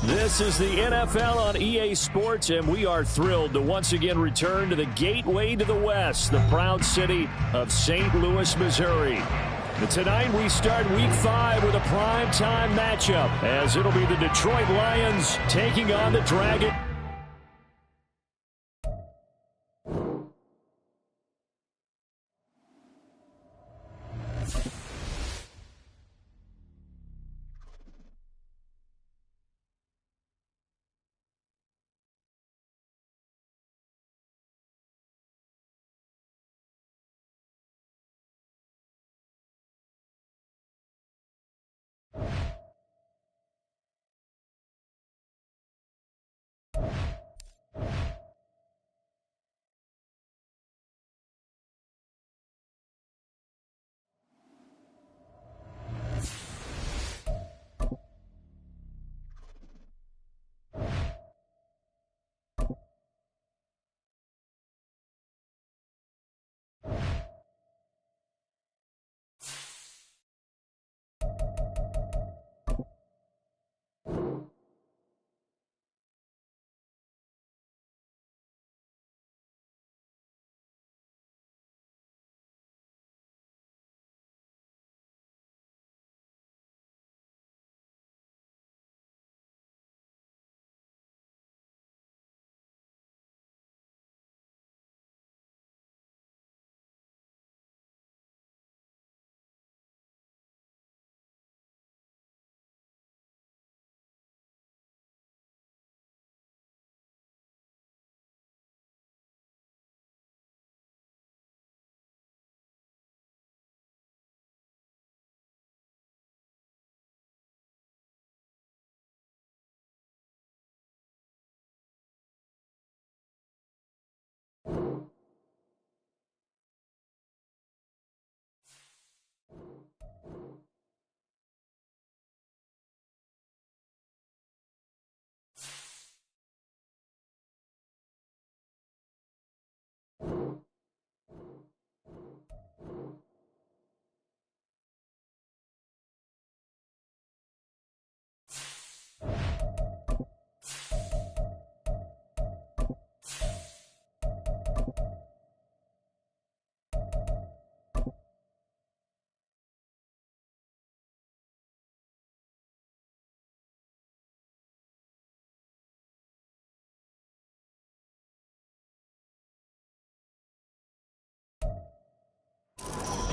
This is the NFL on EA Sports, and we are thrilled to once again return to the gateway to the West, the proud city of St. Louis, Missouri. And tonight we start Week 5 with a primetime matchup, as it'll be the Detroit Lions taking on the Dragons.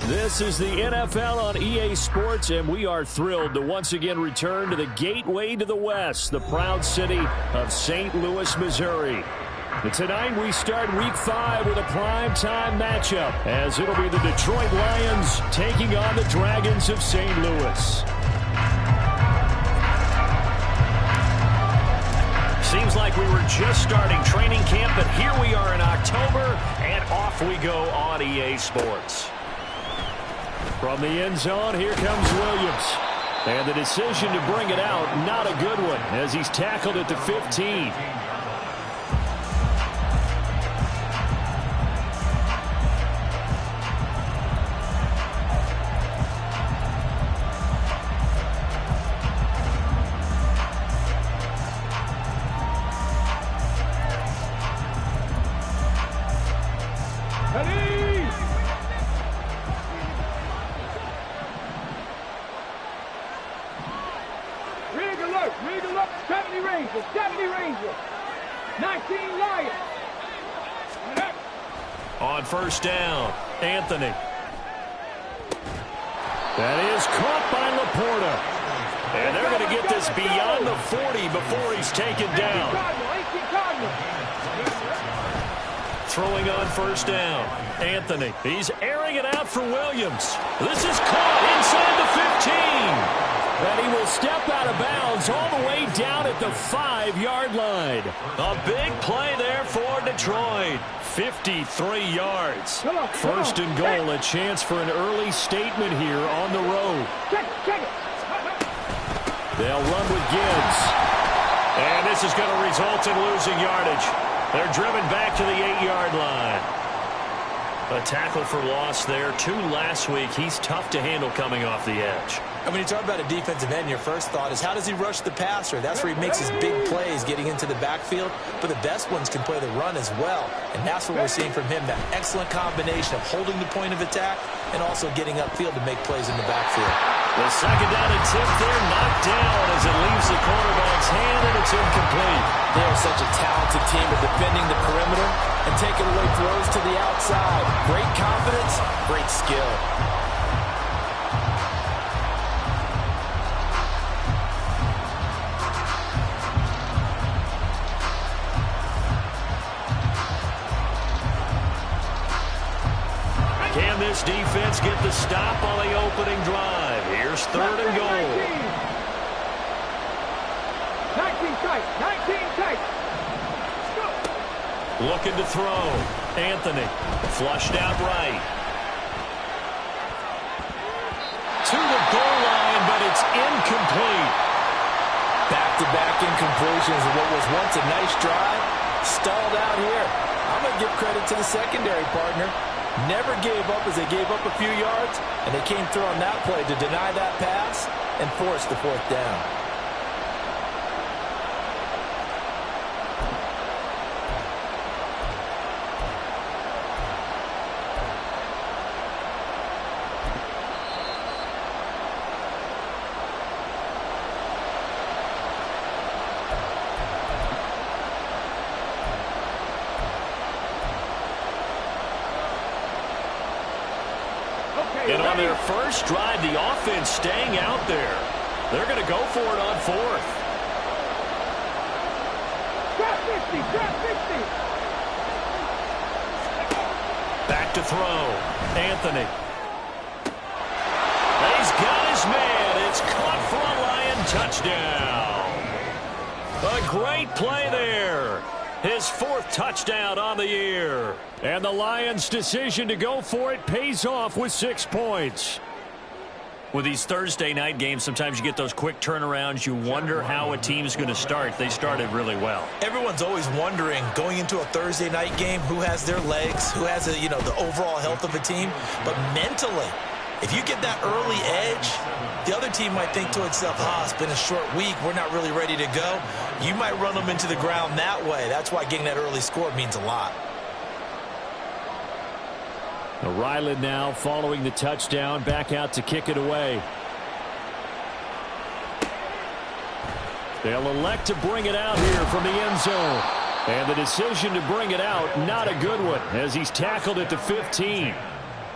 This is the NFL on EA Sports, and we are thrilled to once again return to the gateway to the West, the proud city of St. Louis, Missouri. And tonight we start Week 5 with a primetime matchup, as it'll be the Detroit Lions taking on the Dragons of St. Louis. Seems like we were just starting training camp, but here we are in October, and off we go on EA Sports. From the end zone, here comes Williams. And the decision to bring it out, not a good one, as he's tackled at the 15. On first down, Anthony. That is caught by Laporta. And they're going to get this beyond the 40 before he's taken down. Throwing on first down, Anthony. He's airing it out for Williams. This is caught inside the 15. And he will step out of bounds all the way down at the 5-yard line. A big play there for Detroit. 53 yards. First and goal, a chance for an early statement here on the road. They'll run with Gibbs. And this is going to result in losing yardage. They're driven back to the 8-yard line. A tackle for loss there. 2 last week. He's tough to handle coming off the edge. And when you talk about a defensive end, your first thought is, how does he rush the passer? That's where he makes his big plays getting into the backfield. But the best ones can play the run as well. And that's what we're seeing from him, that excellent combination of holding the point of attack and also getting upfield to make plays in the backfield. The second down attempt there knocked down as it leaves the quarterback's hand, and it's incomplete. They are such a talented team at defending the perimeter and taking away throws to the outside. Great confidence, great skill. Can this defense get the stop on the opening drive? Here's third and goal. 19 tight. Looking to throw. Anthony flushed out right. To the goal line, but it's incomplete. Back-to-back incompletions of what was once a nice drive. Stalled out here. I'm going to give credit to the secondary partner. Never gave up as they gave up a few yards, and they came through on that play to deny that pass and force the fourth down. And on their first drive, the offense staying out there. They're going to go for it on fourth. Trap 50. Back to throw. Anthony. He's got his man. It's caught for a Lion touchdown. A great play there. His fourth touchdown on the year. And the Lions' decision to go for it pays off with 6 points. With these Thursday night games, sometimes you get those quick turnarounds. You wonder how a team's going to start. They started really well. Everyone's always wondering, going into a Thursday night game, who has their legs, who has the overall health of a team. But mentally, if you get that early edge, the other team might think to itself, it's been a short week, we're not really ready to go. You might run them into the ground that way. That's why getting that early score means a lot. Ryland now following the touchdown, back out to kick it away. They'll elect to bring it out here from the end zone. And the decision to bring it out, not a good one, as he's tackled at the 15.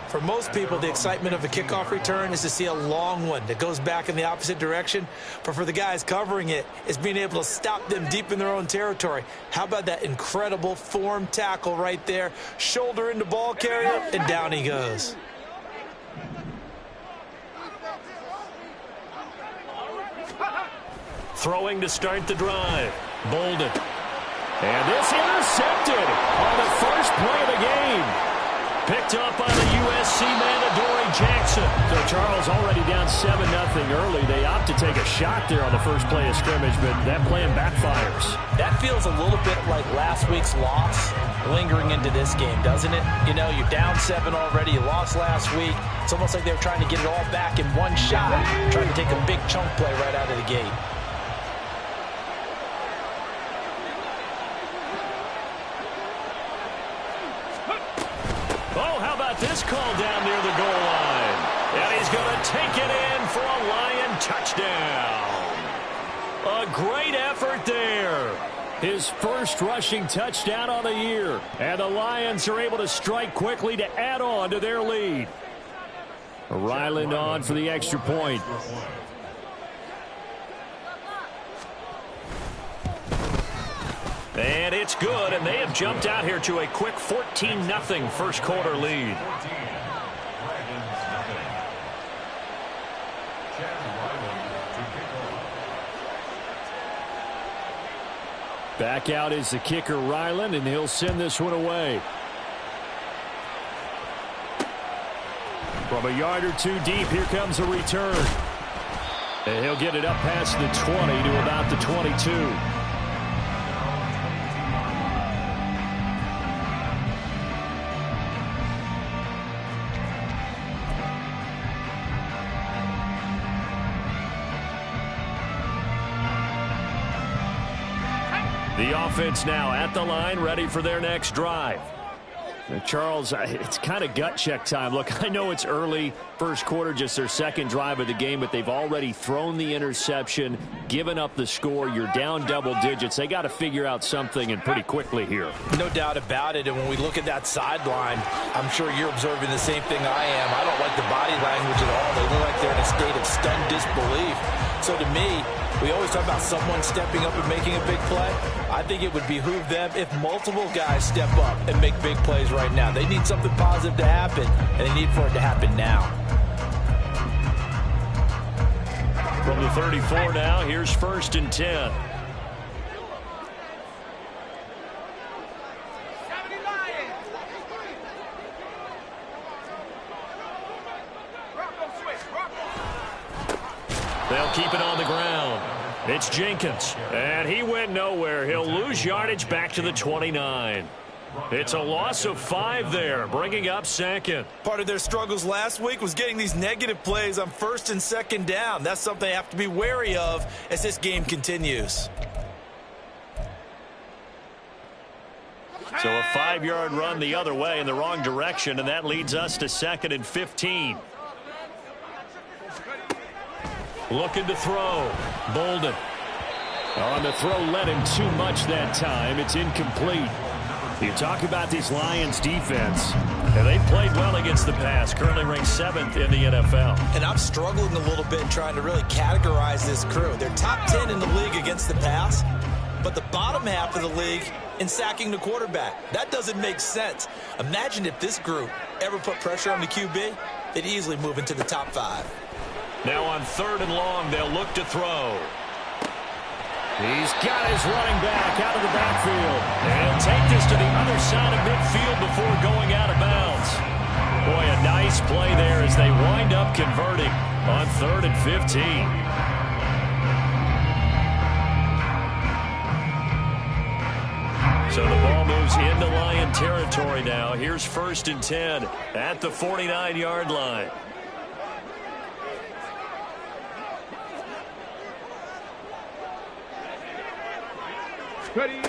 For most people, the excitement of a kickoff return is to see a long one that goes back in the opposite direction. But for the guys covering it, it's being able to stop them deep in their own territory. How about that incredible form tackle right there? Shoulder into ball carrier, and down he goes. Throwing to start the drive. Bolden. And this intercepted on the first play of the game. Picked up by the USC man, Adoree Jackson. So Charles already down 7-0 early. They opt to take a shot there on the first play of scrimmage, but that plan backfires. That feels a little bit like last week's loss lingering into this game, doesn't it? You know, you're down 7 already. You lost last week. It's almost like they were trying to get it all back in one shot, trying to take a big chunk play right out of the gate. This call down near the goal line. And he's going to take it in for a Lion touchdown. A great effort there. His first rushing touchdown on the year. And the Lions are able to strike quickly to add on to their lead. Ryland on for the extra point. And it's good, and they have jumped out here to a quick 14-0 first quarter lead. Back out is the kicker, Ryland, and he'll send this one away. From a yard or two deep, here comes a return. And he'll get it up past the 20 to about the 22. The offense now at the line, ready for their next drive. Charles, it's kind of gut check time. Look, I know it's early, first quarter, just their second drive of the game, but they've already thrown the interception, given up the score. You're down double digits. They got to figure out something, and pretty quickly here. No doubt about it, and when we look at that sideline, I'm sure you're observing the same thing I am. I don't like the body language at all. They look like they're in a state of stunned disbelief. So to me, we always talk about someone stepping up and making a big play. I think it would behoove them if multiple guys step up and make big plays right now. They need something positive to happen, and they need for it to happen now. From the 34 now, here's 1st and 10. They'll keep it on the ground. It's Jenkins, and he went nowhere. He'll lose yardage back to the 29. It's a loss of 5 there, bringing up 2nd. Part of their struggles last week was getting these negative plays on 1st and 2nd down. That's something they have to be wary of as this game continues. So a 5-yard run the other way in the wrong direction, and that leads us to 2nd and 15. Looking to throw. Bolden. On the throw, led him too much that time. It's incomplete. You talk about this Lions defense, and they played well against the pass. Currently ranked 7th in the NFL. And I'm struggling a little bit trying to really categorize this crew. They're top 10 in the league against the pass, but the bottom half of the league in sacking the quarterback. That doesn't make sense. Imagine if this group ever put pressure on the QB, they'd easily move into the top 5. Now on 3rd and long, they'll look to throw. He's got his running back out of the backfield. And he'll take this to the other side of midfield before going out of bounds. Boy, a nice play there as they wind up converting on 3rd and 15. So the ball moves into Lion territory now. Here's 1st and 10 at the 49-yard line. Ready.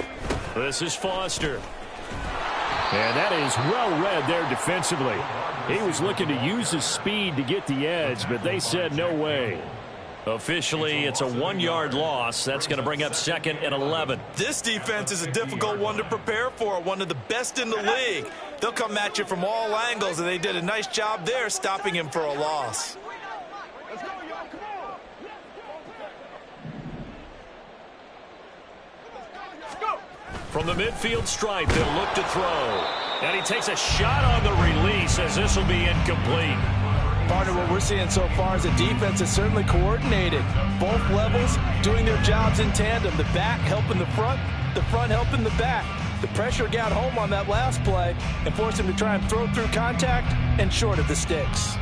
This is Foster. And that is well read there defensively. He was looking to use his speed to get the edge, but they said no way. Officially, it's a 1-yard loss. That's going to bring up 2nd and 11. This defense is a difficult one to prepare for, one of the best in the league. They'll come at you from all angles, and they did a nice job there stopping him for a loss. Let's go, y'all. Come on. Let's go. From the midfield stripe, they'll look to throw. And he takes a shot on the release as this will be incomplete. Partner, what we're seeing so far is the defense is certainly coordinated. Both levels doing their jobs in tandem. The back helping the front helping the back. The pressure got home on that last play and forced him to try and throw through contact and short of the sticks.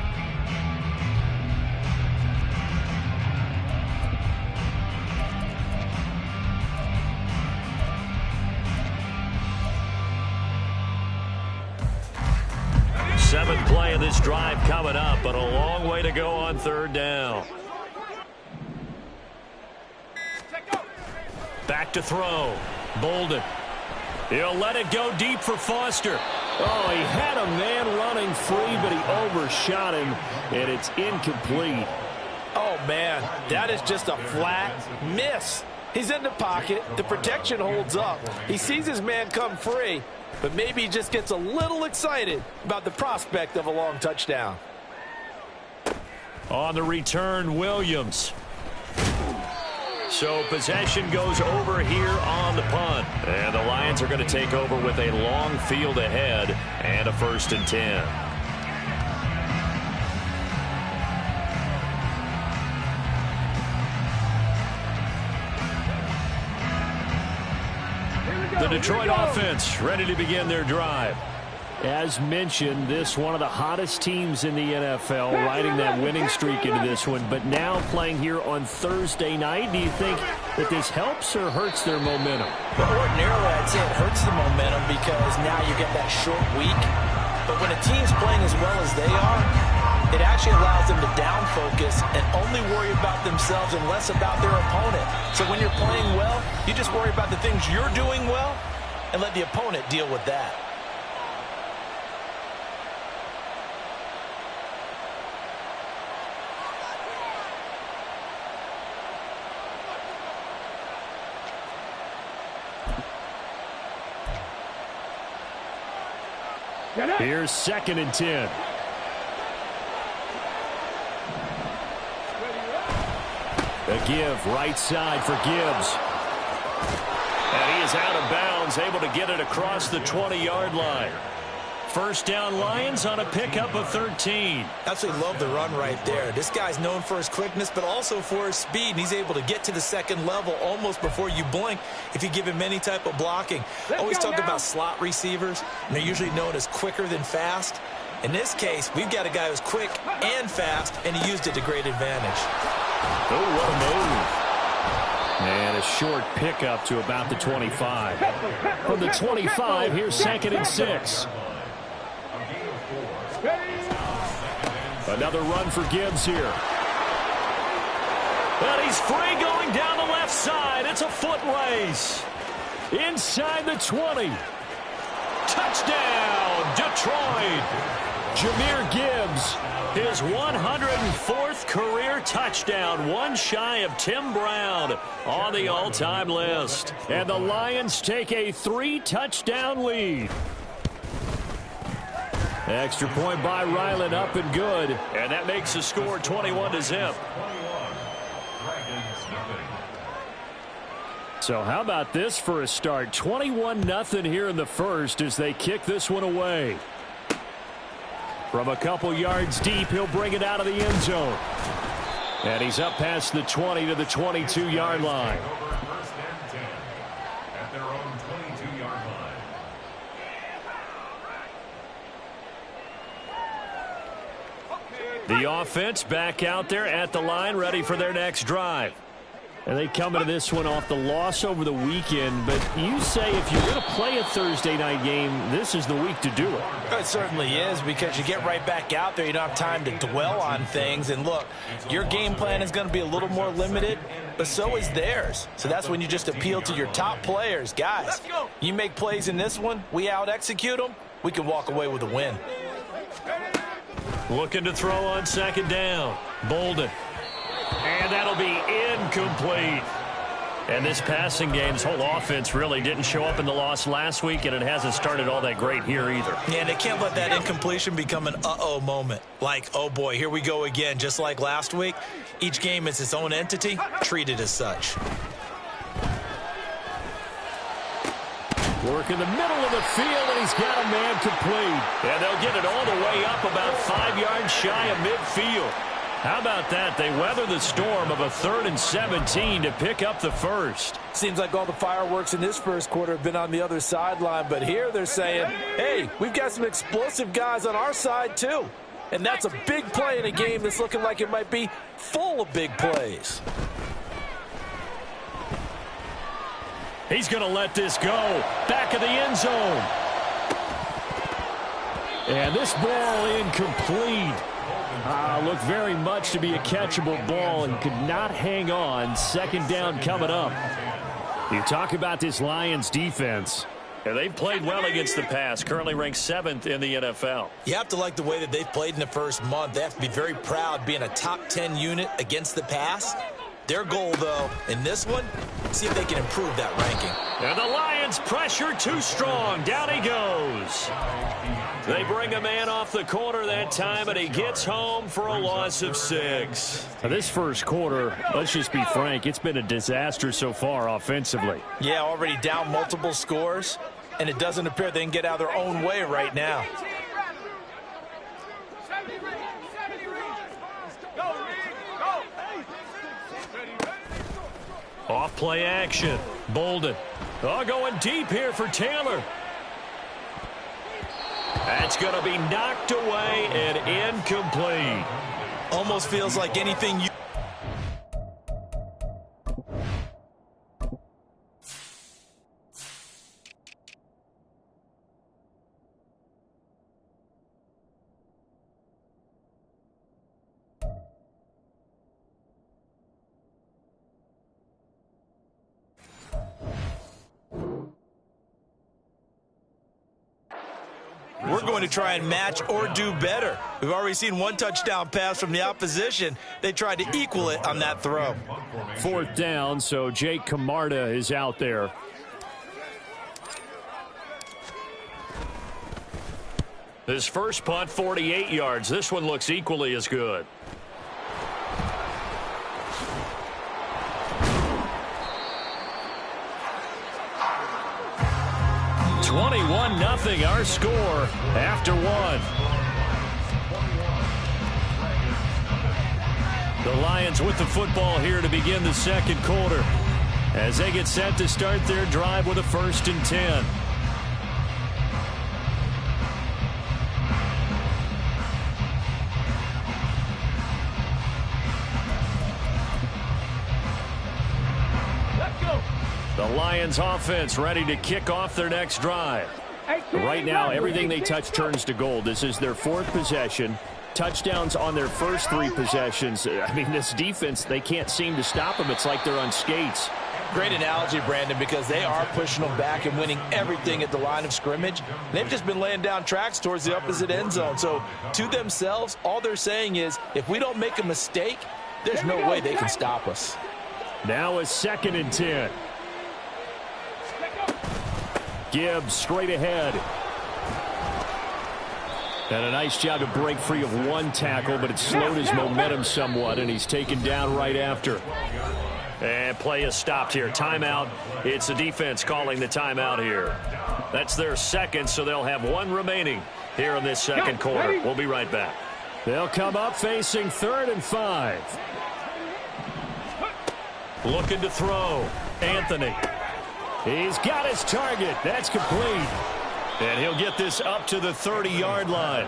Seventh play of this drive coming up, but a long way to go on 3rd down. Back to throw. Bolden. He'll let it go deep for Foster. Oh, he had a man running free, but he overshot him, and it's incomplete. Oh, man, that is just a flat miss. He's in the pocket. The protection holds up. He sees his man come free, but maybe he just gets a little excited about the prospect of a long touchdown. On the return, Williams. So possession goes over here on the punt. And the Lions are going to take over with a long field ahead and a 1st and 10. The Detroit offense ready to begin their drive. As mentioned, this one of the hottest teams in the NFL, riding that winning streak into this one, but now playing here on Thursday night. Do you think that this helps or hurts their momentum? Well, ordinarily, I'd say it hurts the momentum because now you get that short week. But when a team's playing as well as they are, it actually allows them to down focus and only worry about themselves and less about their opponent. So when you're playing well, you just worry about the things you're doing well and let the opponent deal with that. Here's 2nd and 10. A give right side for Gibbs. And he is out of bounds, able to get it across the 20-yard line. First down Lions on a pickup of 13. Absolutely love the run right there. This guy's known for his quickness, but also for his speed. And he's able to get to the second level almost before you blink if you give him any type of blocking. Always talk about slot receivers, and they're usually known as quicker than fast. In this case, we've got a guy who's quick and fast, and he used it to great advantage. Oh, what a move. And a short pickup to about the 25. From the 25, here's 2nd and 6. Another run for Gibbs here. And he's free going down the left side. It's a foot race. Inside the 20. Touchdown, Detroit. Jahmyr Gibbs, his 104th career touchdown, one shy of Tim Brown on the all-time list. And the Lions take a 3-touchdown lead. Extra point by Ryland, up and good. And that makes the score 21-0. So how about this for a start? 21-0 here in the first as they kick this one away. From a couple yards deep, he'll bring it out of the end zone. And he's up past the 20 to the 22-yard line. The offense back out there at the line, ready for their next drive. And they come into this one off the loss over the weekend. But you say if you're going to play a Thursday night game, this is the week to do it. It certainly is, because you get right back out there. You don't have time to dwell on things. And look, your game plan is going to be a little more limited, but so is theirs. So that's when you just appeal to your top players. Guys, you make plays in this one, we out-execute them, we can walk away with a win. Looking to throw on 2nd down. Bolden. And that'll be incomplete. And this passing game, this whole offense really didn't show up in the loss last week, and it hasn't started all that great here either. Yeah, and they can't let that incompletion become an uh-oh moment. Like, oh boy, here we go again, just like last week. Each game is its own entity, treated as such. Work in the middle of the field, and he's got a man complete. And they'll get it all the way up about 5 yards shy of midfield. How about that? They weather the storm of a 3rd and 17 to pick up the first. Seems like all the fireworks in this first quarter have been on the other sideline, but here they're saying, hey, we've got some explosive guys on our side too. And that's a big play in a game that's looking like it might be full of big plays. He's going to let this go. Back of the end zone. And this ball incomplete. Looked very much to be a catchable ball and could not hang on. 2nd down coming up. You talk about this Lions defense. And they've played well against the pass. Currently ranked 7th in the NFL. You have to like the way that they've played in the first month. They have to be very proud being a top 10 unit against the pass. Their goal, though, in this one, see if they can improve that ranking. And the Lions pressure too strong. Down he goes. They bring a man off the corner that time, and he gets home for a loss of 6. Now, this first quarter, let's just be frank, it's been a disaster so far offensively. Yeah, already down multiple scores, and it doesn't appear they can get out of their own way right now. Off play action. Bolden. Oh, going deep here for Taylor. That's going to be knocked away and incomplete. Almost feels like anything you... we're going to try and match or do better. We've already seen one touchdown pass from the opposition. They tried to equal it on that throw. 4th down, so Jake Camarda is out there. His first punt, 48 yards. This one looks equally as good. 21-0 our score after one. The Lions with the football here to begin the second quarter as they get set to start their drive with a 1st and 10. The Lions offense ready to kick off their next drive. Right now, everything they touch turns to gold. This is their 4th possession. Touchdowns on their first 3 possessions. I mean, this defense, they can't seem to stop them. It's like they're on skates. Great analogy, Brandon, because they are pushing them back and winning everything at the line of scrimmage. They've just been laying down tracks towards the opposite end zone. So, to themselves, all they're saying is, if we don't make a mistake, there's no way they can stop us. Now a 2nd and 10. Gibbs straight ahead. And a nice job to break free of one tackle, but it slowed his momentum somewhat, and he's taken down right after. And play is stopped here. Timeout. It's the defense calling the timeout here. That's their 2nd, so they'll have 1 remaining here in this second quarter. We'll be right back. They'll come up facing 3rd and 5. Looking to throw. Anthony. He's got his target. That's complete. And he'll get this up to the 30-yard line.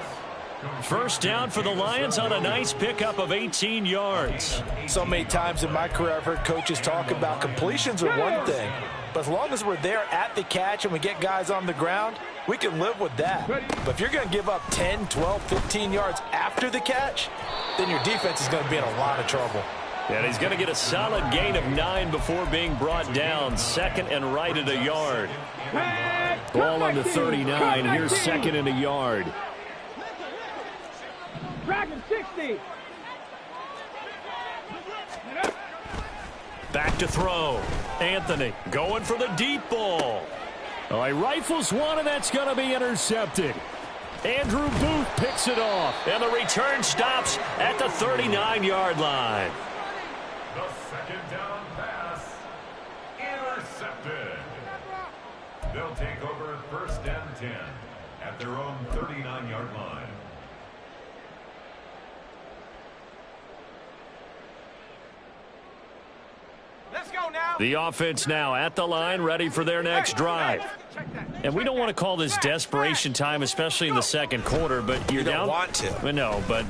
First down for the Lions on a nice pickup of 18 yards. So many times in my career I've heard coaches talk about completions are one thing. But as long as we're there at the catch and we get guys on the ground, we can live with that. But if you're going to give up 10, 12, 15 yards after the catch, then your defense is going to be in a lot of trouble. And he's going to get a solid gain of 9 before being brought down. 2nd and right at a yard. Ball on the 39. Here's 2nd and a yard. Dragon 60. Back to throw. Anthony going for the deep ball. Oh, he rifles one, and that's going to be intercepted. Andrew Booth picks it off. And the return stops at the 39-yard line. The 2nd down pass, intercepted. They'll take over 1st and 10 at their own 39-yard line. Let's go now. The offense now at the line, ready for their next drive. And we don't want to call this desperation time, especially in the second quarter, but you're down. You don't want to. No, but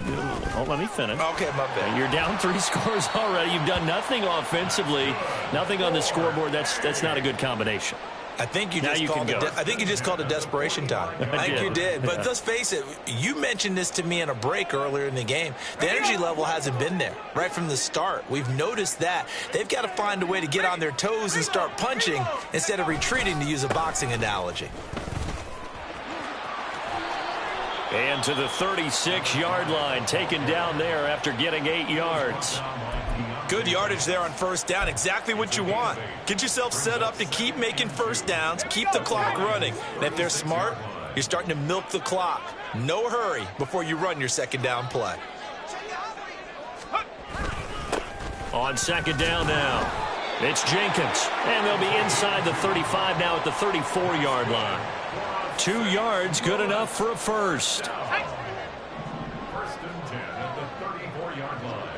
let me finish. Okay, my bad. You're down 3 scores already. You've done nothing offensively, nothing on the scoreboard. That's not a good combination. I think you just called it desperation time. I think you did. But let's face it, you mentioned this to me in a break earlier in the game. The energy level hasn't been there right from the start. We've noticed that. They've got to find a way to get on their toes and start punching instead of retreating, to use a boxing analogy. And to the 36-yard line, taken down there after getting 8 yards. Good yardage there on 1st down. Exactly what you want. Get yourself set up to keep making 1st downs, keep the clock running. And if they're smart, you're starting to milk the clock. No hurry before you run your 2nd down play. On 2nd down now, it's Jenkins. And they'll be inside the 35 now at the 34-yard line. 2 yards, good enough for a first. 1st and 10 at the 34-yard line.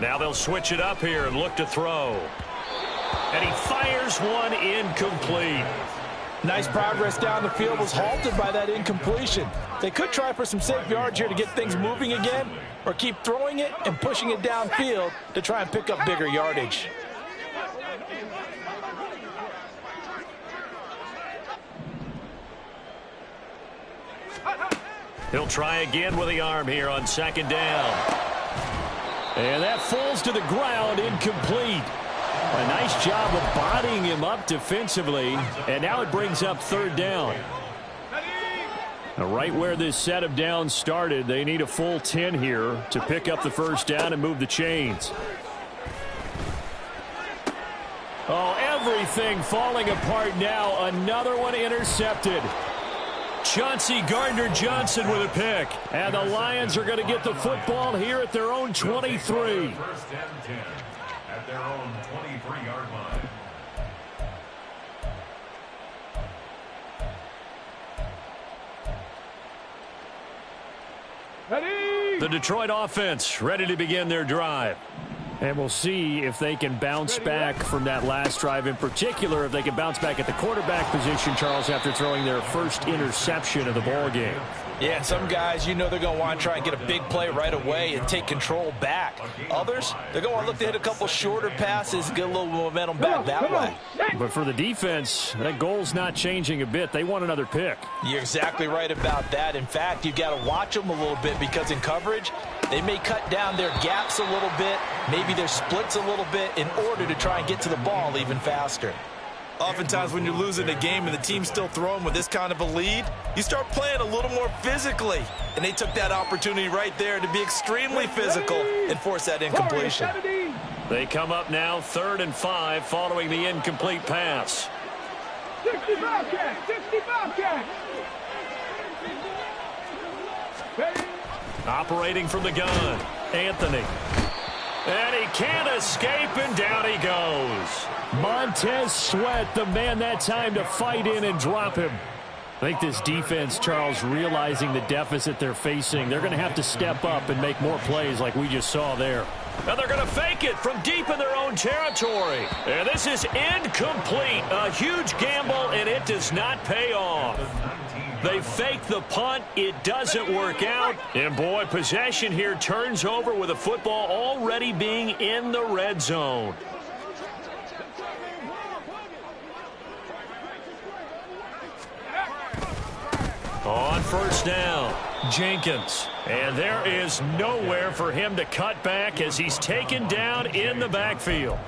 Now they'll switch it up here and look to throw. And he fires one incomplete. Nice progress down the field, was halted by that incompletion. They could try for some safe yards here to get things moving again, or keep throwing it and pushing it downfield to try and pick up bigger yardage. He'll try again with the arm here on 2nd down. And that falls to the ground, incomplete. A nice job of bodying him up defensively, and now it brings up third down. Now, right where this set of downs started, they need a full 10 here to pick up the first down and move the chains. Oh, everything falling apart now. Another one intercepted. Chauncey Gardner-Johnson with a pick. And the Lions are going to get the football here at their own 23. First and 10 at their own 23-yard line. Ready? The Detroit offense ready to begin their drive. And we'll see if they can bounce back from that last drive, in particular if they can bounce back at the quarterback position, Charles, after throwing their first interception of the ball game. Yeah, some guys, you know they're going to want to try and get a big play right away and take control back. Others, they're going to want to look to hit a couple shorter passes, get a little momentum back that way. But for the defense, that goal's not changing a bit. They want another pick. You're exactly right about that. In fact, you've got to watch them a little bit because in coverage, they may cut down their gaps a little bit, maybe their splits a little bit in order to try and get to the ball even faster. Oftentimes when you're losing a game and the team's still throwing with this kind of a lead, you start playing a little more physically. And they took that opportunity right there to be extremely physical and force that incompletion. They come up now 3rd and 5 following the incomplete pass. 60 Bobcat! 60 Bobcat! Operating from the gun, Anthony. And he can't escape, and down he goes. Montez Sweat, the man that time to fight in and drop him. I think this defense, Charles, realizing the deficit they're facing, they're going to have to step up and make more plays like we just saw there. Now they're going to fake it from deep in their own territory. And this is incomplete. A huge gamble, and it does not pay off. They fake the punt. It doesn't work out. And, boy, possession here turns over with the football already being in the red zone. On first down, Jenkins. And there is nowhere for him to cut back as he's taken down in the backfield.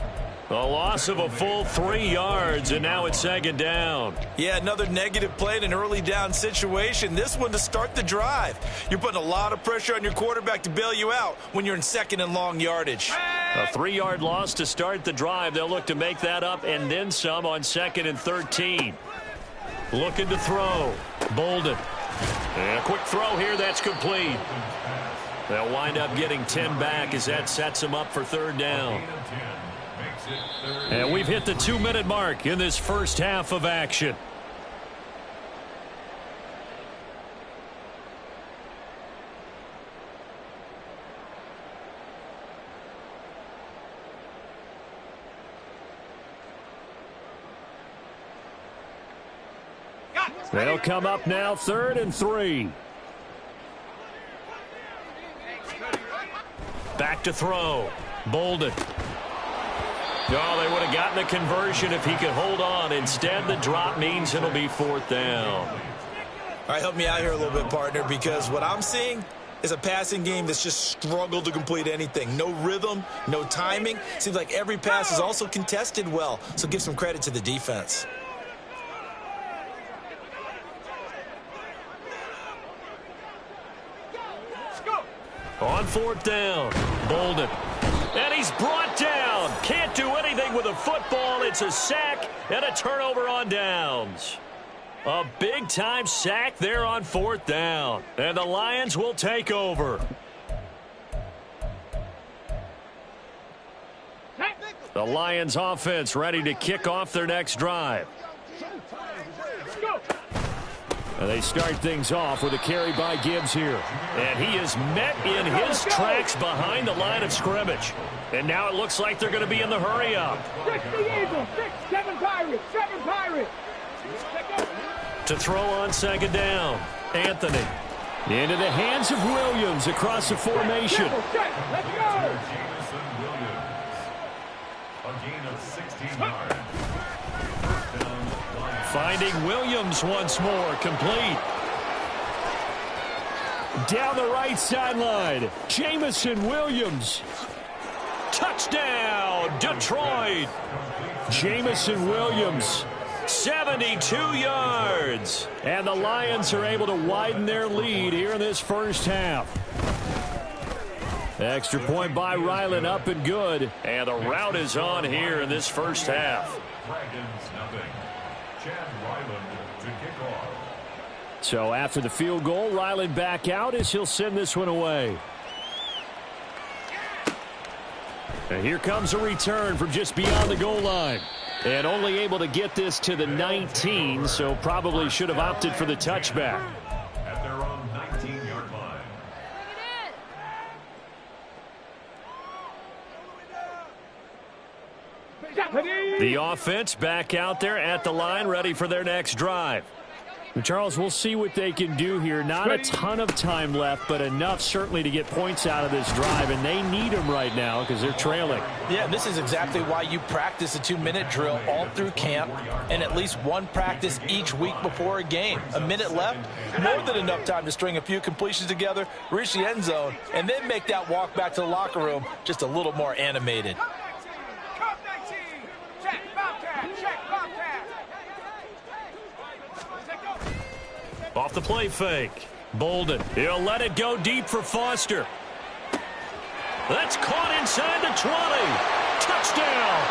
A loss of a full 3 yards, and now it's 2nd down. Yeah, another negative play in an early down situation. This one to start the drive. You're putting a lot of pressure on your quarterback to bail you out when you're in 2nd and long yardage. A 3-yard loss to start the drive. They'll look to make that up and then some on 2nd and 13. Looking to throw. Bolden. And a quick throw here. That's complete. They'll wind up getting 10 back as that sets them up for 3rd down. And we've hit the 2-minute mark in this first half of action. They'll come up now 3rd and 3. Back to throw. Bolden. Oh, they would have gotten the conversion if he could hold on. Instead, the drop means it'll be 4th down. All right, help me out here a little bit, partner, because what I'm seeing is a passing game that's just struggled to complete anything. No rhythm, no timing. Seems like every pass is also contested well, so give some credit to the defense. On 4th down, Bolden. And he's brought down. Can't do anything with a football. It's a sack and a turnover on downs. A big-time sack there on 4th down. And the Lions will take over. The Lions offense ready to kick off their next drive. And they start things off with a carry by Gibbs here. And he is met in his tracks behind the line of scrimmage. And now it looks like they're going to be in the hurry-up. 6 the Eagles, 6, 7 Pirates, 7 Pirates. To throw on 2nd down, Anthony. Into the hands of Williams across the formation. Let's go. A gain of 16 yards. Finding Williams once more, complete. Down the right sideline, Jamison Williams. Touchdown, Detroit. Jamison Williams, 72 yards. And the Lions are able to widen their lead here in this first half. Extra point by Ryland, up and good. And the route is on here in this first half. Dragons nothing. Chad Ryland to kick off. So after the field goal, Ryland back out as he'll send this one away. And here comes a return from just beyond the goal line. And only able to get this to the 19, so probably should have opted for the touchback. At their own 19-yard line. The offense back out there at the line, ready for their next drive. Charles, we'll see what they can do here. Not a ton of time left, but enough certainly to get points out of this drive, and they need them right now because they're trailing. Yeah, this is exactly why you practice a 2-minute drill all through camp and at least one practice each week before a game. A minute left, more than enough time to string a few completions together, reach the end zone, and then make that walk back to the locker room just a little more animated. Off the play fake. Bolden. He'll let it go deep for Foster. That's caught inside the 20. Touchdown.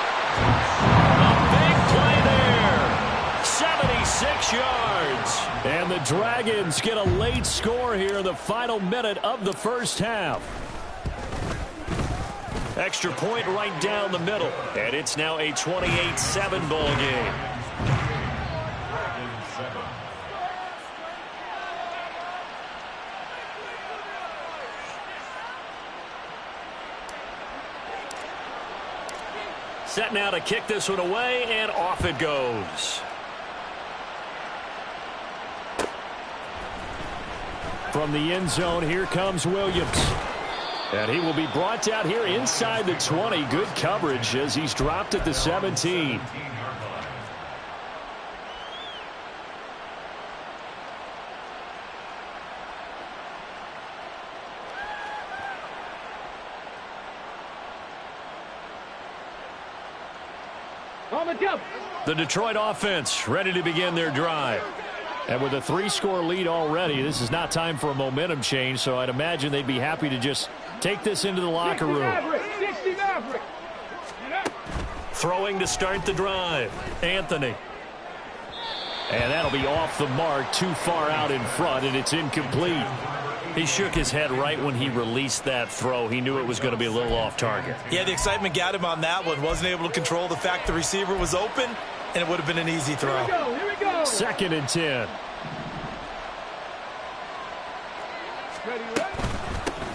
A big play there. 76 yards. And the Dragons get a late score here in the final minute of the first half. Extra point right down the middle. And it's now a 28-7 ball game. Set now to kick this one away, and off it goes. From the end zone, here comes Williams. And he will be brought down here inside the 20. Good coverage as he's dropped at the 17. The Detroit offense ready to begin their drive. And with a 3-score lead already, this is not time for a momentum change, so I'd imagine they'd be happy to just take this into the locker room. Throwing to start the drive, Anthony. And that'll be off the mark, too far out in front, and it's incomplete. He shook his head right when he released that throw. He knew it was going to be a little off target. Yeah, the excitement got him on that one. Wasn't able to control the fact the receiver was open, and it would have been an easy throw. Here we go. 2nd and 10.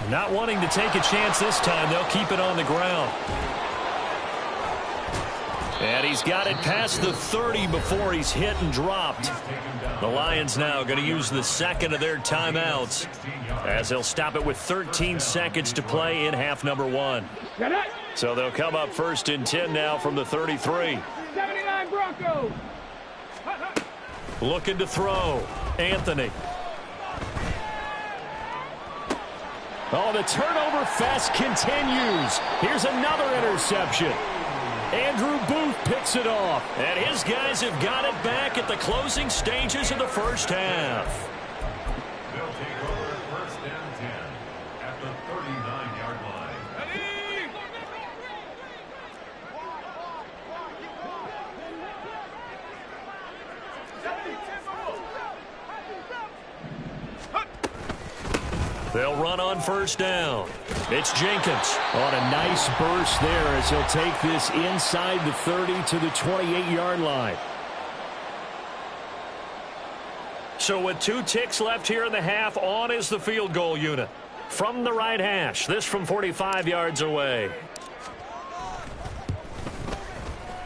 Not wanting to take a chance this time. They'll keep it on the ground. And he's got it past the 30 before he's hit and dropped. The Lions now going to use the second of their timeouts as they'll stop it with 13 seconds to play in half number 1. So they'll come up 1st and 10 now from the 33. 79 Broncos. Looking to throw. Anthony. Oh, the turnover fest continues. Here's another interception. Andrew Booth picks it off. And his guys have got it back at the closing stages of the first half. They'll take over 1st and 10 at the 39-yard line. They'll run on 1st down. It's Jenkins on a nice burst there as he'll take this inside the 30 to the 28-yard line. So with 2 ticks left here in the half, on is the field goal unit. From the right hash, this from 45 yards away.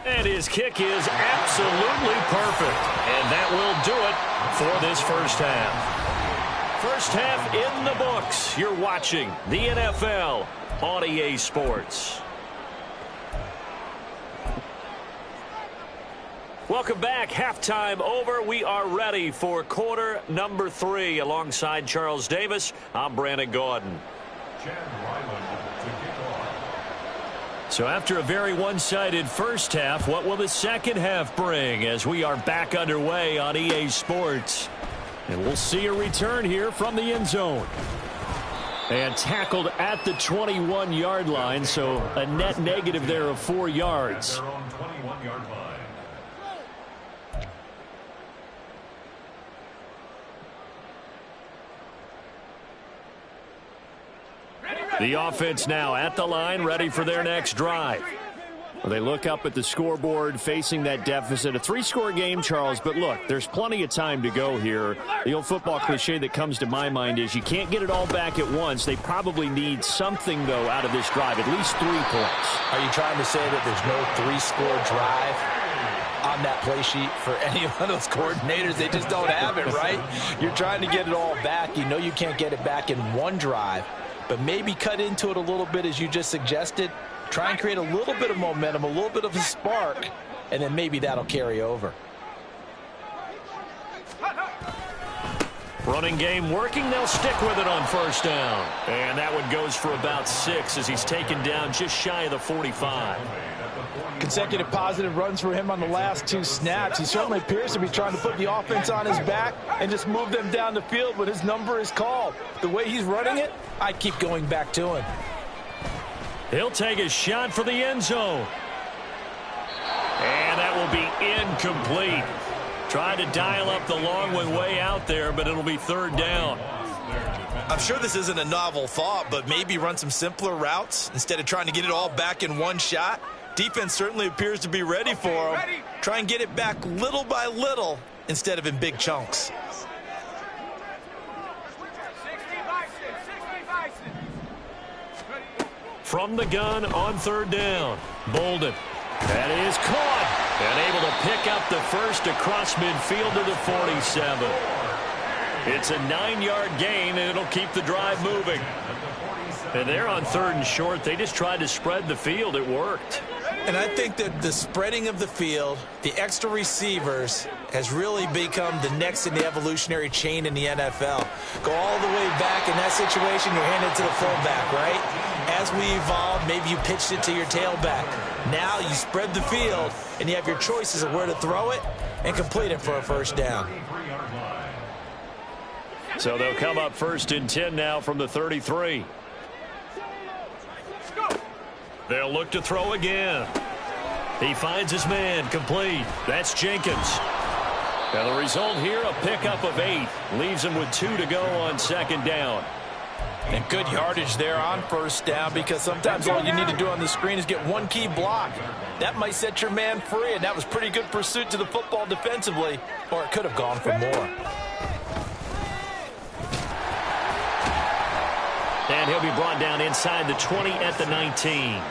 And his kick is absolutely perfect. And that will do it for this first half. First half in the books. You're watching the NFL on EA Sports. Welcome back. Halftime over. We are ready for quarter number 3. Alongside Charles Davis, I'm Brandon Gaudin. Chad Ryland to kick off. So after a very one-sided first half, what will the second half bring as we are back underway on EA Sports? And we'll see a return here from the end zone. And tackled at the 21-yard line, so a net negative there of 4 yards. Their own 21-yard line. The offense now at the line, ready for their next drive. Well, they look up at the scoreboard, facing that deficit. A 3-score game, Charles, but look, there's plenty of time to go here. The old football cliche that comes to my mind is you can't get it all back at once. They probably need something, though, out of this drive, at least 3 points. Are you trying to say that there's no 3-score drive on that play sheet for any of those coordinators? They just don't have it, right? You're trying to get it all back. You know you can't get it back in one drive, but maybe cut into it a little bit as you just suggested. Try and create a little bit of momentum, a little bit of a spark, and then maybe that'll carry over. Running game working. They'll stick with it on first down. And that one goes for about 6 as he's taken down just shy of the 45. Consecutive positive runs for him on the last 2 snaps. He certainly appears to be trying to put the offense on his back and just move them down the field when his number is called. The way he's running it, I keep going back to him. He'll take a shot for the end zone. And that will be incomplete. Trying to dial up the long one way out there, but it'll be 3rd down. I'm sure this isn't a novel thought, but maybe run some simpler routes instead of trying to get it all back in one shot. Defense certainly appears to be ready for him. Try and get it back little by little instead of in big chunks. From the gun on 3rd down. Bolden. That is caught. And able to pick up the first across midfield to the 47. It's a 9-yard gain, and it'll keep the drive moving. And they're on 3rd and short. They just tried to spread the field. It worked. And I think that the spreading of the field, the extra receivers, has really become the next in the evolutionary chain in the NFL. Go all the way back in that situation, you're handed to the fullback, right? As we evolve, maybe you pitched it to your tailback. Now you spread the field, and you have your choices of where to throw it and complete it for a first down. So they'll come up 1st and 10 now from the 33. They'll look to throw again. He finds his man, complete. That's Jenkins. And the result here, a pickup of 8. Leaves him with 2 to go on 2nd down. And good yardage there on first down, because sometimes all you need to do on the screen is get one key block. That might set your man free, and that was pretty good pursuit to the football defensively, or it could have gone for more. And he'll be brought down inside the 20 at the 19.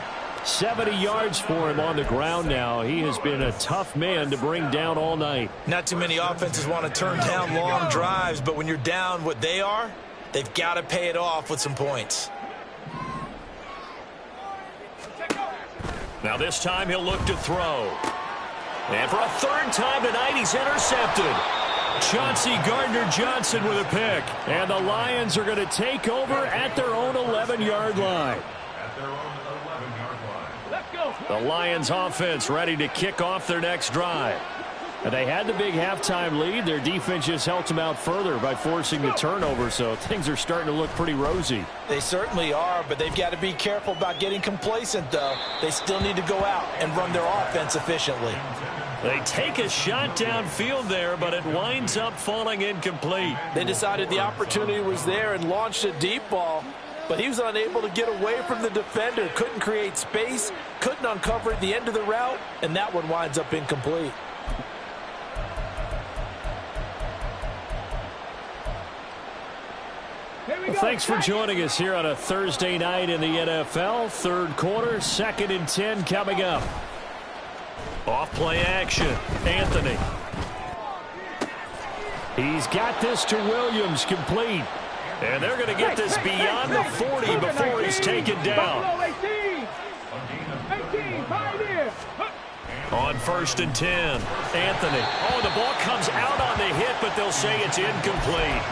70 yards for him on the ground now. He has been a tough man to bring down all night. Not too many offenses want to turn down long drives, but when you're down what they are, they've got to pay it off with some points. Now this time he'll look to throw. And for a 3rd time tonight, he's intercepted. Chauncey Gardner-Johnson with a pick. And the Lions are going to take over at their own 11-yard line. The Lions offense ready to kick off their next drive. And they had the big halftime lead. Their defense just helped them out further by forcing the turnover, so things are starting to look pretty rosy. They certainly are, but they've got to be careful about getting complacent, though. They still need to go out and run their offense efficiently. They take a shot downfield there, but it winds up falling incomplete. They decided the opportunity was there and launched a deep ball, but he was unable to get away from the defender, couldn't create space, couldn't uncover at the end of the route, and that one winds up incomplete. Well, thanks for joining us here on a Thursday night in the NFL. 3rd quarter, 2nd and 10 coming up. Off play action. Anthony. He's got this to Williams, complete. And they're going to get this beyond the 40 before he's taken down. On 1st and 10, Anthony. Oh, the ball comes out on the hit, but they'll say it's incomplete.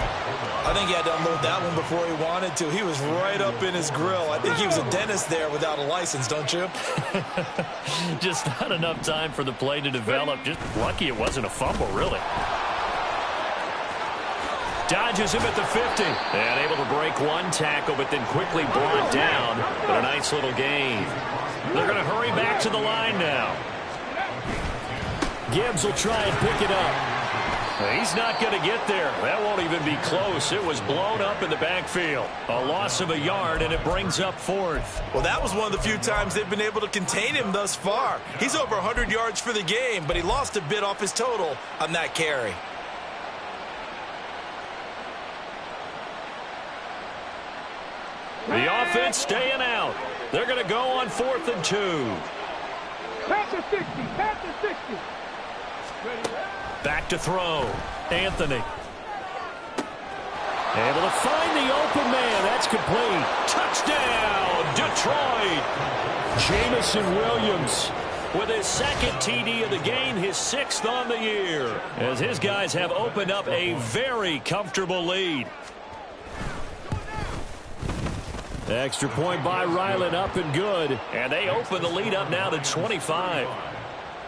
I think he had to unload that one before he wanted to. He was right up in his grill. I think he was a dentist there without a license, don't you? Just not enough time for the play to develop. Just lucky it wasn't a fumble, really. Dodges him at the 50. And able to break one tackle, but then quickly brought down. But a nice little gain. They're going to hurry back to the line now. Gibbs will try and pick it up. He's not going to get there. That won't even be close. It was blown up in the backfield. A loss of a yard, and it brings up 4th. Well, that was one of the few times they've been able to contain him thus far. He's over 100 yards for the game, but he lost a bit off his total on that carry. The offense staying out. They're going to go on 4th and 2. Panther 60, Panther 60. Back to throw. Anthony. Able to find the open man. That's complete. Touchdown, Detroit. Jamison Williams with his 2nd TD of the game, his 6th on the year, as his guys have opened up a very comfortable lead. Extra point by Ryland, up and good. And they open the lead up now to 25.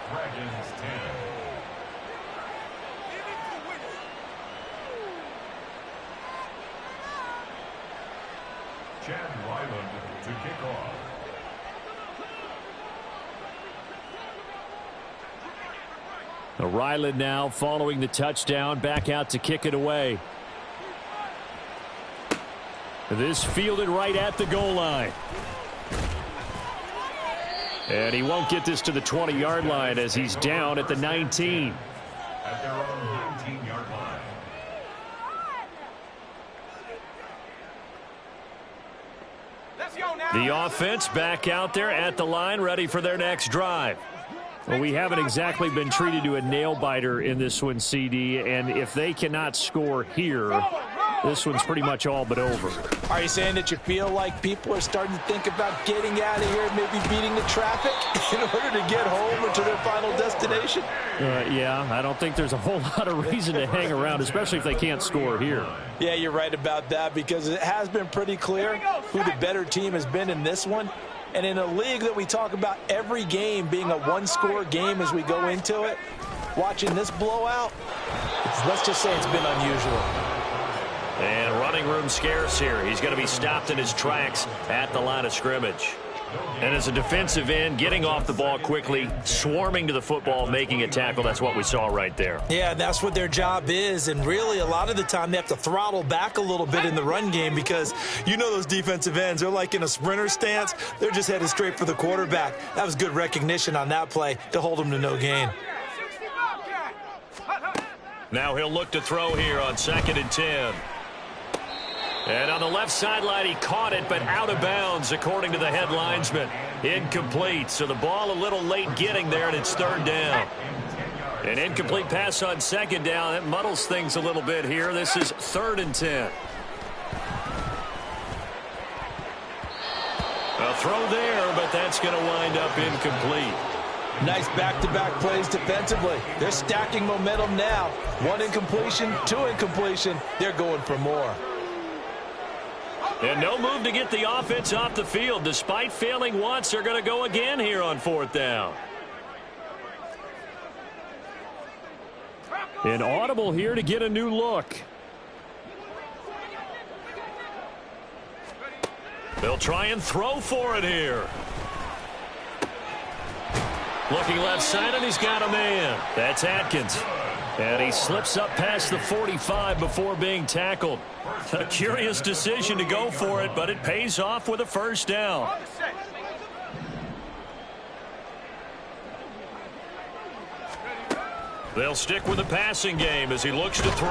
Dragons 10. Chad Ryland to kick off. Ryland now following the touchdown, back out to kick it away. This fielded right at the goal line. And he won't get this to the 20-yard line as he's down at the 19. At their own 19-yard line. The offense back out there at the line, ready for their next drive. Well, we haven't exactly been treated to a nail-biter in this one, CD, and if they cannot score here, this one's pretty much all but over. Are you saying that you feel like people are starting to think about getting out of here, maybe beating the traffic in order to get home or to their final destination? Yeah, I don't think there's a whole lot of reason to hang around, especially if they can't score here. Yeah, you're right about that, because it has been pretty clear who the better team has been in this one. And in a league that we talk about every game being a one-score game as we go into it, watching this blowout, let's just say it's been unusual. And running room scarce here. He's going to be stopped in his tracks at the line of scrimmage. And as a defensive end, getting off the ball quickly, swarming to the football, making a tackle, that's what we saw right there. Yeah, that's what their job is. And really, a lot of the time, they have to throttle back a little bit in the run game because you know those defensive ends, they're like in a sprinter stance. They're just headed straight for the quarterback. That was good recognition on that play to hold them to no gain. Now he'll look to throw here on 2nd and 10. And on the left sideline, he caught it, but out of bounds, according to the head linesman. Incomplete, so the ball a little late getting there, and it's 3rd down. An incomplete pass on 2nd down. That muddles things a little bit here. This is 3rd and 10. A throw there, but that's going to wind up incomplete. Nice back-to-back plays defensively. They're stacking momentum now. 1 incompletion, 2 incompletion. They're going for more. And no move to get the offense off the field. Despite failing once, they're going to go again here on 4th down. An audible here to get a new look. They'll try and throw for it here. Looking left side, and he's got a man. That's Atkins. And he slips up past the 45 before being tackled. A curious decision to go for it, but it pays off with a 1st down. They'll stick with the passing game as he looks to throw.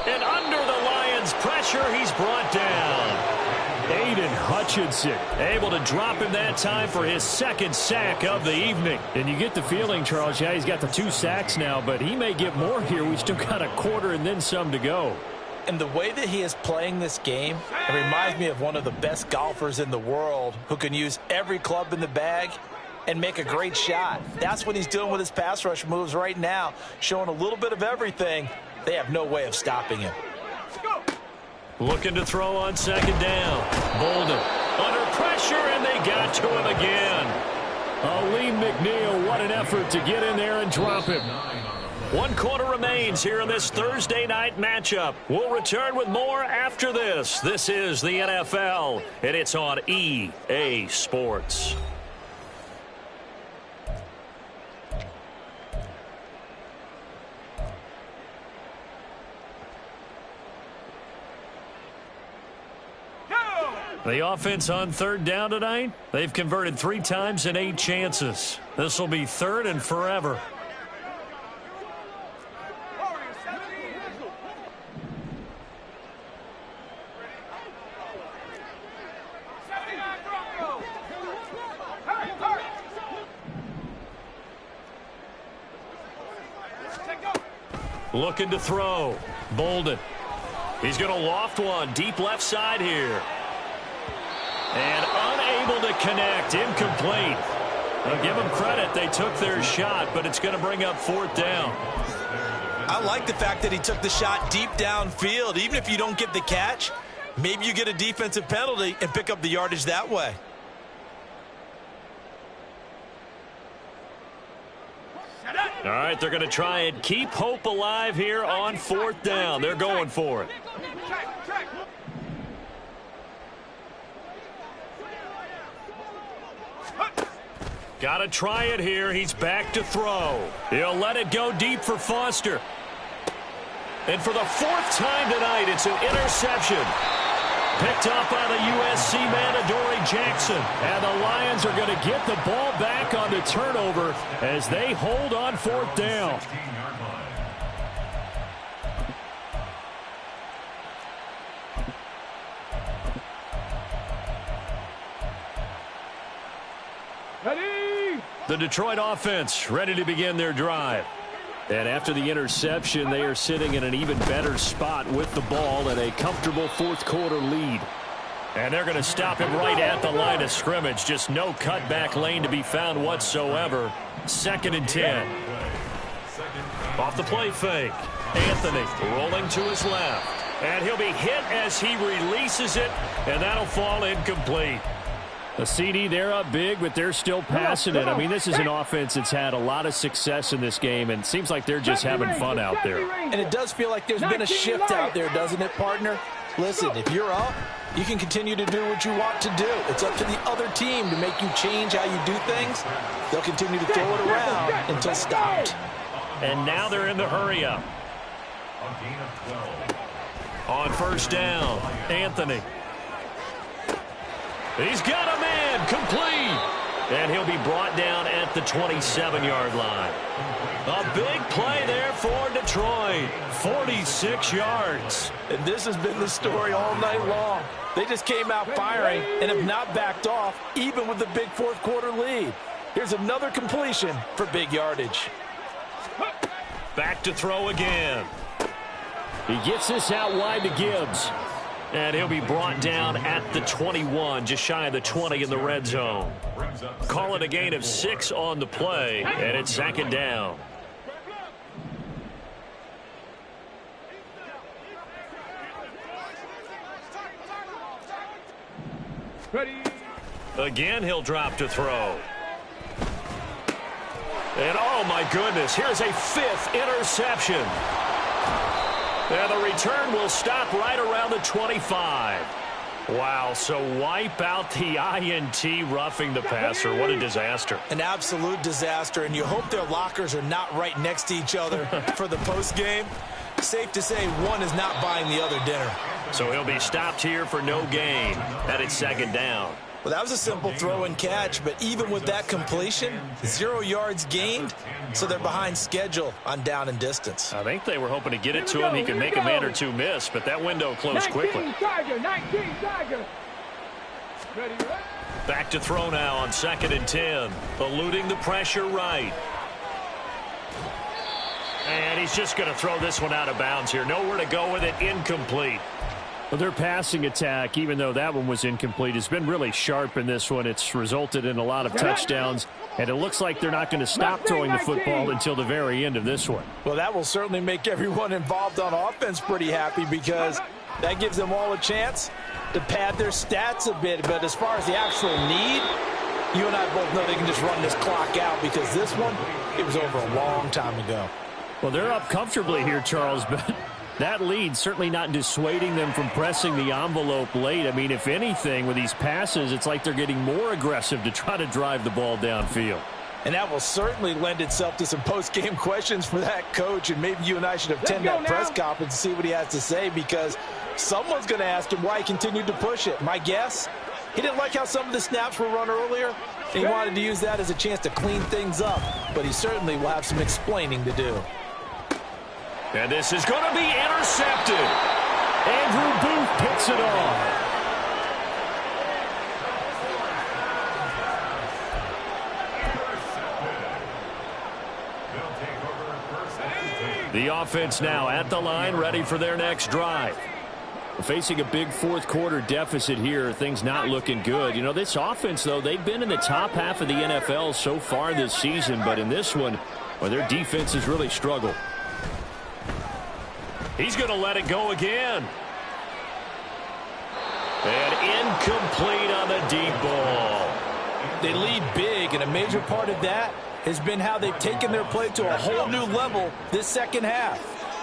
And under the Lions' pressure, he's brought down. Aiden Hutchinson able to drop him that time for his 2nd sack of the evening. And you get the feeling, Charles, yeah, he's got the 2 sacks now, but he may get more here. We still got a quarter and then some to go. And the way that he is playing this game, it reminds me of one of the best golfers in the world who can use every club in the bag and make a great shot. That's what he's doing with his pass rush moves right now, showing a little bit of everything. They have no way of stopping him. Looking to throw on second down. Bolden under pressure, and they got to him again. Aleem McNeil, what an effort to get in there and drop him. 1 quarter remains here in this Thursday night matchup. We'll return with more after this. This is the NFL, and it's on EA Sports. The offense on third down tonight, they've converted 3 times in 8 chances. This will be 3rd and forever. Looking to throw. Bolden. He's going to loft one deep left side here. And unable to connect. Incomplete. I'll give them credit. They took their shot, but it's going to bring up 4th down. I like the fact that he took the shot deep downfield. Even if you don't get the catch, maybe you get a defensive penalty and pick up the yardage that way. All right, they're going to try and keep hope alive here on 4th down. They're going for it. Got to try it here. He's back to throw. He'll let it go deep for Foster. And for the 4th time tonight, it's an interception. Picked up by the USC man, Adoree Jackson. And the Lions are going to get the ball back on the turnover as they hold on 4th down. The Detroit offense ready to begin their drive. And after the interception, they are sitting in an even better spot with the ball and a comfortable 4th quarter lead. And they're going to stop him right at the line of scrimmage. Just no cutback lane to be found whatsoever. 2nd and 10. Off the play fake. Anthony rolling to his left. And he'll be hit as he releases it, and that'll fall incomplete. A CD, they're up big, but they're still passing it. I mean, this is an offense that's had a lot of success in this game, and it seems like they're just having fun out there. And it does feel like there's been a shift out there, doesn't it, partner? Listen, if you're up, you can continue to do what you want to do. It's up to the other team to make you change how you do things. They'll continue to throw it around until stopped. And now they're in the hurry-up. On 1st down, Anthony. He's got a man, complete. And he'll be brought down at the 27-yard line. A big play there for Detroit. 46 yards. And this has been the story all night long. They just came out firing and have not backed off, even with the big 4th quarter lead. Here's another completion for big yardage. Back to throw again. He gets this out wide to Gibbs. And he'll be brought down at the 21, just shy of the 20 in the red zone. Call it a gain of 6 on the play, and it's 2nd down. Again, he'll drop to throw. And oh my goodness, here's a 5th interception. And the return will stop right around the 25. Wow, so wipe out the INT, roughing the passer. What a disaster. An absolute disaster, and you hope their lockers are not right next to each other for the postgame. Safe to say one is not buying the other dinner. So he'll be stopped here for no gain. That is 2nd down. Well, that was a simple throw and catch, but even with that completion, 0 yards gained, so they're behind schedule on down and distance. I think they were hoping to get it to him. He could make a man or two miss, but that window closed quickly. 19 Tiger. Back to throw now on 2nd and 10. Eluding the pressure right. And he's just going to throw this one out of bounds here. Nowhere to go with it. Incomplete. Well, their passing attack, even though that one was incomplete, has been really sharp in this one. It's resulted in a lot of touchdowns, and it looks like they're not going to stop throwing the football until the very end of this one. Well, that will certainly make everyone involved on offense pretty happy because that gives them all a chance to pad their stats a bit. But as far as the actual need, you and I both know they can just run this clock out because this one, it was over a long time ago. Well, they're up comfortably here, Charles, but that lead certainly not dissuading them from pressing the envelope late. I mean, if anything, with these passes, it's like they're getting more aggressive to try to drive the ball downfield. And that will certainly lend itself to some post-game questions for that coach, and maybe you and I should attend that press conference and see what he has to say because someone's going to ask him why he continued to push it. My guess, he didn't like how some of the snaps were run earlier, and he wanted to use that as a chance to clean things up, but he certainly will have some explaining to do. And this is going to be intercepted. Andrew Booth picks it off. The offense now at the line, ready for their next drive. Facing a big fourth-quarter deficit here, things not looking good. You know, this offense, though, they've been in the top half of the NFL so far this season, but in this one, well, their defense has really struggled. He's going to let it go again. And incomplete on the deep ball. They lead big, and a major part of that has been how they've taken their play to a whole new level this second half.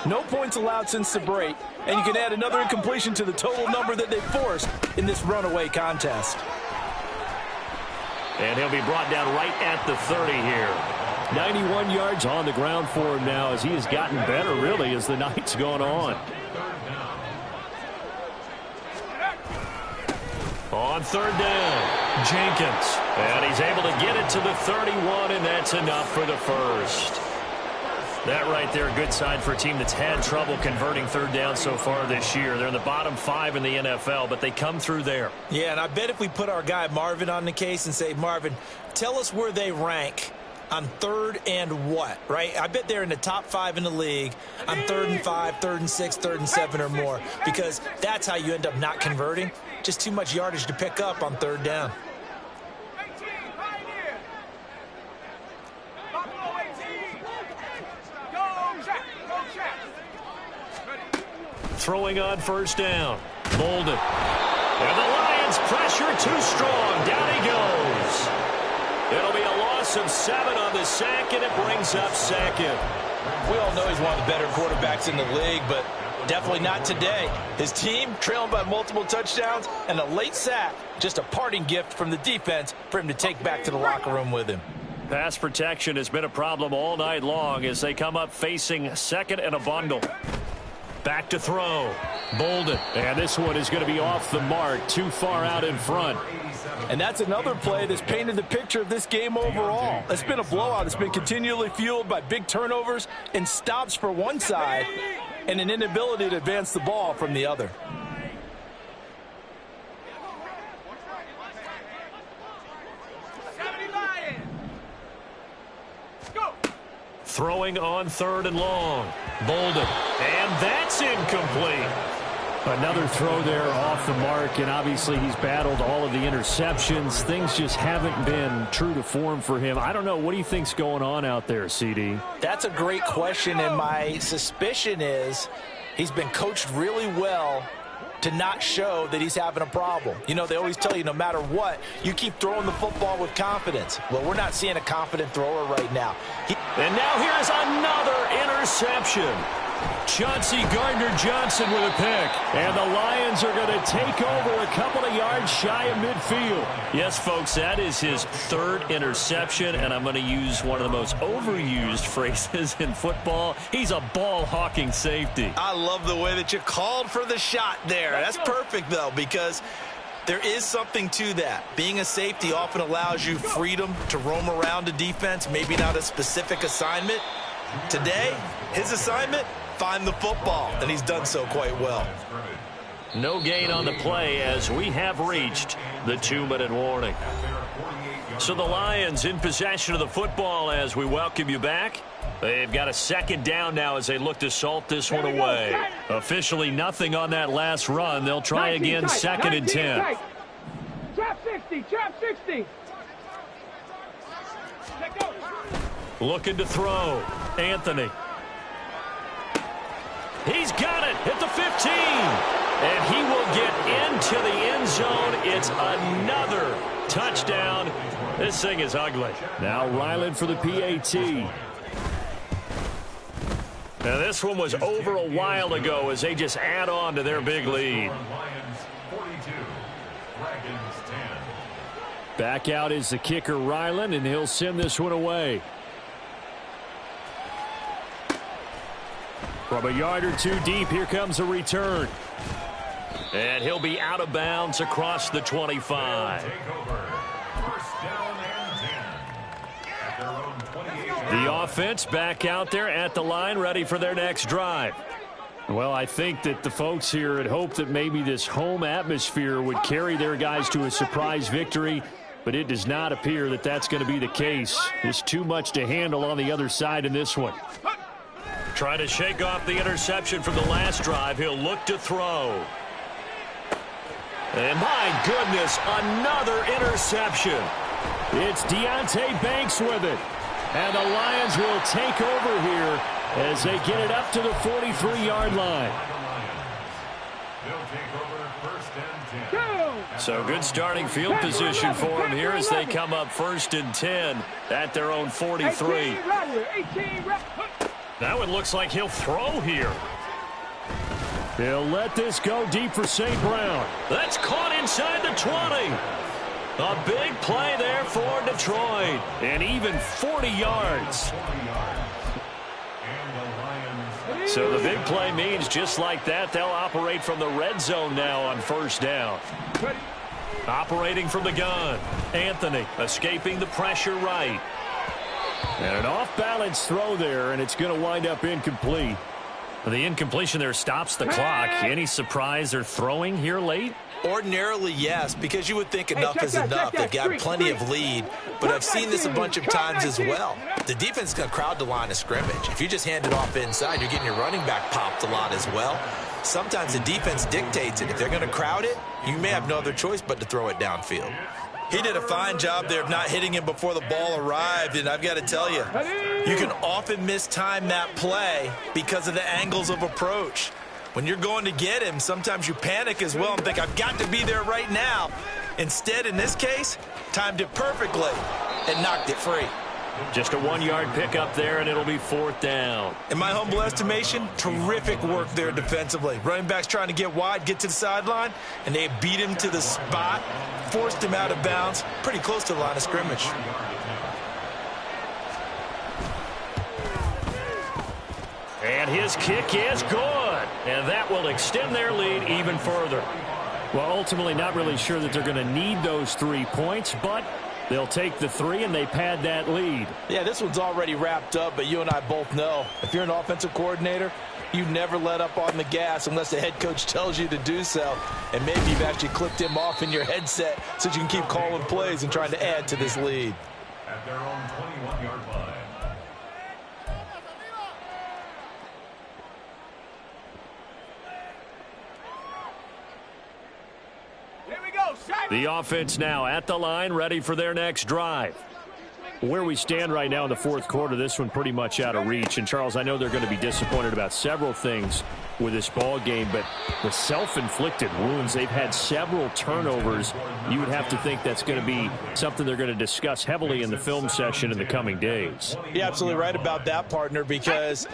No points allowed since the break, and you can add another incompletion to the total number that they forced in this runaway contest. And he'll be brought down right at the 30 here. 91 yards on the ground for him now as he has gotten better, really, as the night's gone on. On third down, Jenkins. And he's able to get it to the 31, and that's enough for the first. That right there, a good sign for a team that's had trouble converting third down so far this year. They're in the bottom 5 in the NFL, but they come through there. Yeah, and I bet if we put our guy Marvin on the case and say, Marvin, tell us where they rank on third and what, right? I bet they're in the top 5 in the league on 3rd and 5, 3rd and 6, 3rd and 7 or more, because that's how you end up not converting. Just too much yardage to pick up on third down. Throwing on first down. Bolden. And the Lions pressure too strong. Down he goes. It'll be a loss of 7 on the sack, and it brings up second. We all know he's one of the better quarterbacks in the league, but definitely not today. His team trailing by multiple touchdowns, and a late sack, just a parting gift from the defense for him to take back to the locker room with him. Pass protection has been a problem all night long as they come up facing second and a bundle. Back to throw. Bolden. And this one is going to be off the mark, too far out in front. And that's another play that's painted the picture of this game overall. It's been a blowout. It's been continually fueled by big turnovers and stops for one side and an inability to advance the ball from the other. Throwing on third and long. Bolden. And that's incomplete. Another throw there off the mark, and obviously he's battled all of the interceptions. Things just haven't been true to form for him. I don't know. What do you think's going on out there, CD? That's a great question, and my suspicion is he's been coached really well to not show that he's having a problem. You know, they always tell you no matter what, you keep throwing the football with confidence. Well, we're not seeing a confident thrower right now. And now here's another interception. Chauncey Gardner-Johnson with a pick. And the Lions are going to take over a couple of yards shy of midfield. Yes, folks, that is his 3rd interception, and I'm going to use one of the most overused phrases in football. He's a ball-hawking safety. I love the way that you called for the shot there. That's perfect, though, because there is something to that. Being a safety often allows you freedom to roam around a defense, maybe not a specific assignment. Today, his assignment, find the football, and he's done so quite well. No gain on the play as we have reached the 2-minute warning. So the Lions in possession of the football as we welcome you back. They've got a second down now as they look to salt this one away. Officially nothing on that last run. They'll try again, second and 10. Trap 60, trap 60. Looking to throw. Anthony. He's got it at the 15. And he will get into the end zone. It's another touchdown. This thing is ugly. Now Ryland for the PAT. Now this one was over a while ago as they just add on to their big lead. Back out is the kicker Ryland, and he'll send this one away. From a yard or two deep, here comes a return. And he'll be out of bounds across the 25. The offense back out there at the line, ready for their next drive. Well, I think that the folks here had hoped that maybe this home atmosphere would carry their guys to a surprise victory, but it does not appear that that's going to be the case. There's too much to handle on the other side in this one. Try to shake off the interception from the last drive. He'll look to throw. And my goodness, another interception. It's Deonte Banks with it. And the Lions will take over here as they get it up to the 43-yard line. So good starting field position for them here as they come up 1st and 10 at their own 43. That one looks like he'll throw here. He'll let this go deep for St. Brown. That's caught inside the 20. A big play there for Detroit. And even 40 yards. So the big play means just like that, they'll operate from the red zone now on 1st down. Operating from the gun. Anthony escaping the pressure right. And an off-balance throw there, and it's going to wind up incomplete. The incompletion there stops the clock. Any surprise they're throwing here late? Ordinarily, yes, because you would think enough is enough. They've got plenty of lead, but I've seen this a bunch of times as well. The defense is going to crowd the line of scrimmage. If you just hand it off inside, you're getting your running back popped a lot as well. Sometimes the defense dictates it. If they're going to crowd it, you may have no other choice but to throw it downfield. He did a fine job there of not hitting him before the ball arrived, and I've got to tell you, you can often mistime that play because of the angles of approach. When you're going to get him, sometimes you panic as well and think, I've got to be there right now. Instead, in this case, timed it perfectly and knocked it free. Just a 1-yard pickup there, and it'll be 4th down. In my humble estimation, terrific work there defensively. Running backs trying to get wide, get to the sideline, and they beat him to the spot, forced him out of bounds, pretty close to the line of scrimmage. And his kick is good. And that will extend their lead even further. Well, ultimately not really sure that they're going to need those 3 points, but they'll take the 3 and they pad that lead. Yeah, this one's already wrapped up, but you and I both know if you're an offensive coordinator, you never let up on the gas unless the head coach tells you to do so. And maybe you've actually clicked him off in your headset so you can keep calling plays and trying to add to this lead. At their own 21-yard line. The offense now at the line, ready for their next drive. Where we stand right now in the 4th quarter, this one pretty much out of reach. And, Charles, I know they're going to be disappointed about several things with this ball game, but the self-inflicted wounds, they've had several turnovers. You would have to think that's going to be something they're going to discuss heavily in the film session in the coming days. You're absolutely right about that, partner, because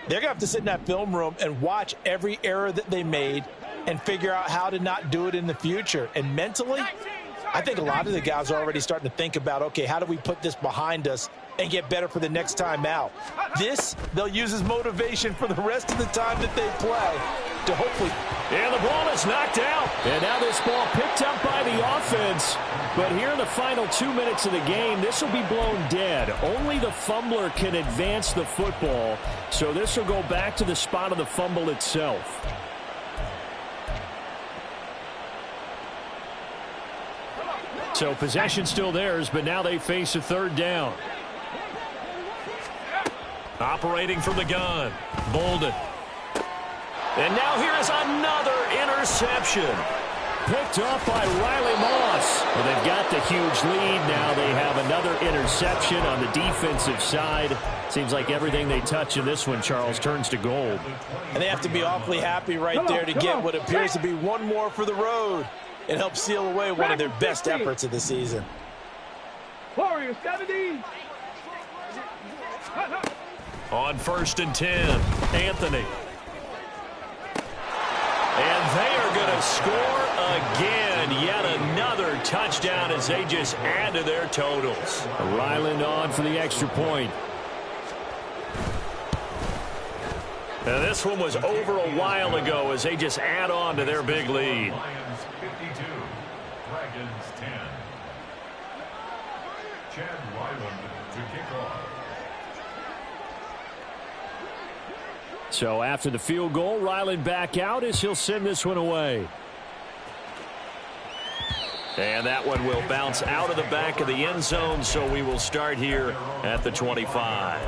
they're going to have to sit in that film room and watch every error that they made and figure out how to not do it in the future. And mentally, I think a lot of the guys are already starting to think about, okay, how do we put this behind us and get better for the next time out? This, they'll use as motivation for the rest of the time that they play to hopefully. And the ball is knocked out. And now this ball picked up by the offense. But here in the final 2 minutes of the game, this will be blown dead. Only the fumbler can advance the football. So this will go back to the spot of the fumble itself. So possession still theirs, but now they face a third down. Operating from the gun, Bolden. And now here is another interception. Picked off by Riley Moss. Well, they've got the huge lead. Now they have another interception on the defensive side. Seems like everything they touch in this one, Charles, turns to gold. And they have to be awfully happy right there to get what appears to be one more for the road. It helps seal away one of their best efforts of the season. Warriors 70. On 1st and 10, Anthony. And they are going to score again. Yet another touchdown as they just add to their totals. Ryland on for the extra point. And this one was over a while ago as they just add on to their big lead. Lions 52, Dragons 10. Chad Ryland to kick off. So after the field goal, Ryland back out as he'll send this one away. And that one will bounce out of the back of the end zone, so we will start here at the 25.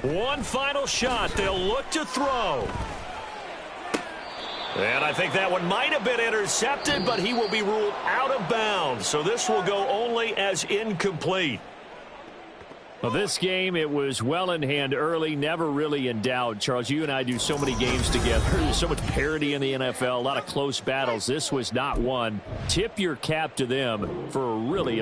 One final shot. They'll look to throw. And I think that one might have been intercepted, but he will be ruled out of bounds. So this will go only as incomplete. Well, this game, it was well in hand early, never really in doubt. Charles, you and I do so many games together. There's so much parity in the NFL, a lot of close battles. This was not one. Tip your cap to them for a really